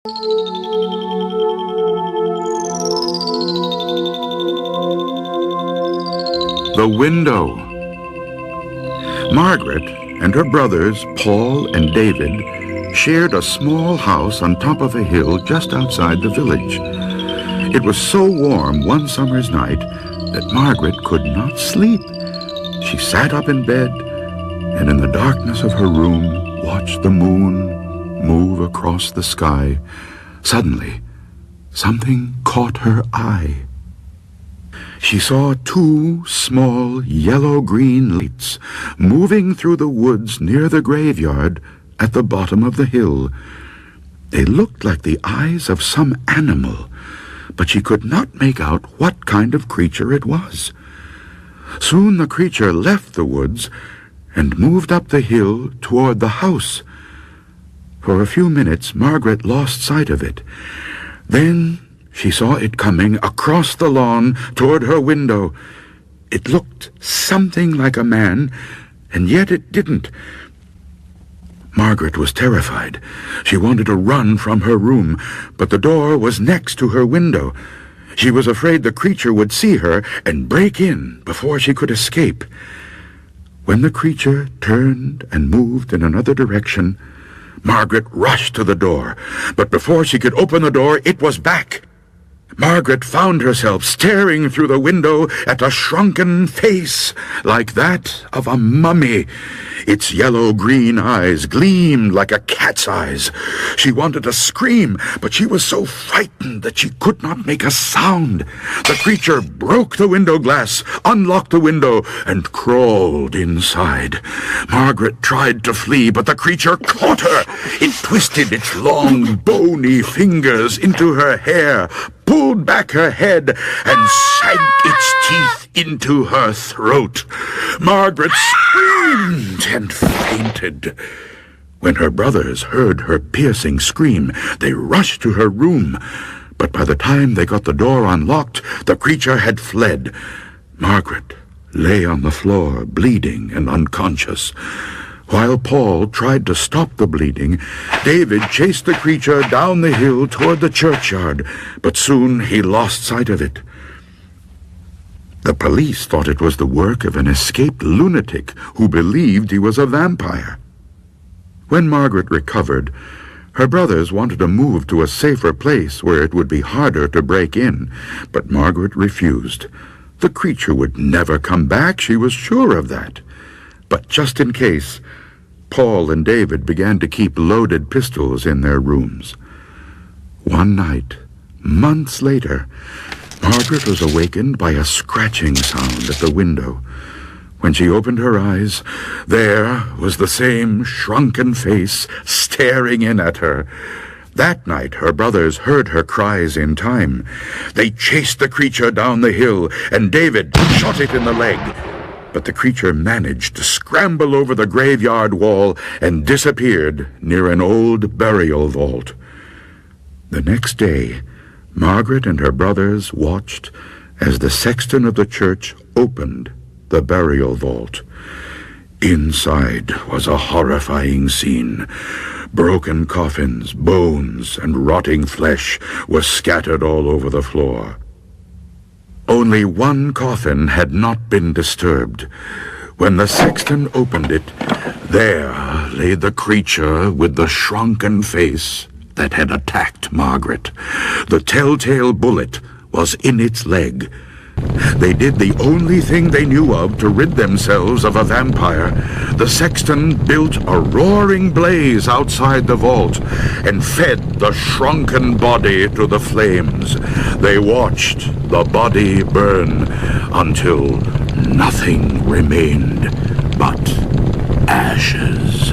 The window. Margaret and her brothers, Paul and David, shared a small house on top of a hill just outside the village. It was so warm one summer's night that Margaret could not sleep. She sat up in bed and in the darkness of her room watched the moon move across the sky. Suddenly, something caught her eye. She saw two small yellow-green lights moving through the woods near the graveyard at the bottom of the hill. They looked like the eyes of some animal, but she could not make out what kind of creature it was. Soon the creature left the woods and moved up the hill toward the house. For a few minutes, Margaret lost sight of it. Then she saw it coming across the lawn toward her window. It looked something like a man, and yet it didn't. Margaret was terrified. She wanted to run from her room, but the door was next to her window. She was afraid the creature would see her and break in before she could escape. When the creature turned and moved in another direction, Margaret rushed to the door, but before she could open the door, it was back. Margaret found herself staring through the window at a shrunken face like that of a mummy. Its yellow-green eyes gleamed like a cat's eyes. She wanted to scream, but she was so frightened that she could not make a sound. The creature broke the window glass, unlocked the window, and crawled inside. Margaret tried to flee, but the creature caught her. It twisted its long, bony fingers into her hair, pulled back her head, and sank its teeth into her throat. Margaret screamed and fainted. When her brothers heard her piercing scream, they rushed to her room. But by the time they got the door unlocked, the creature had fled. Margaret lay on the floor, bleeding and unconscious. While Paul tried to stop the bleeding, David chased the creature down the hill toward the churchyard, but soon he lost sight of it. The police thought it was the work of an escaped lunatic who believed he was a vampire. When Margaret recovered, her brothers wanted to move to a safer place where it would be harder to break in, but Margaret refused. The creature would never come back, she was sure of that. But just in case, Paul and David began to keep loaded pistols in their rooms. One night, months later, Margaret was awakened by a scratching sound at the window. When she opened her eyes, there was the same shrunken face staring in at her. That night, her brothers heard her cries in time. They chased the creature down the hill, and David shot it in the leg. But the creature managed to scramble over the graveyard wall and disappeared near an old burial vault. The next day, Margaret and her brothers watched as the sexton of the church opened the burial vault. Inside was a horrifying scene. Broken coffins, bones, and rotting flesh were scattered all over the floor. Only one coffin had not been disturbed. When the sexton opened it, there lay the creature with the shrunken face that had attacked Margaret. The telltale bullet was in its leg. They did the only thing they knew of to rid themselves of a vampire. The sexton built a roaring blaze outside the vault and fed the shrunken body to the flames. They watched the body burn until nothing remained but ashes.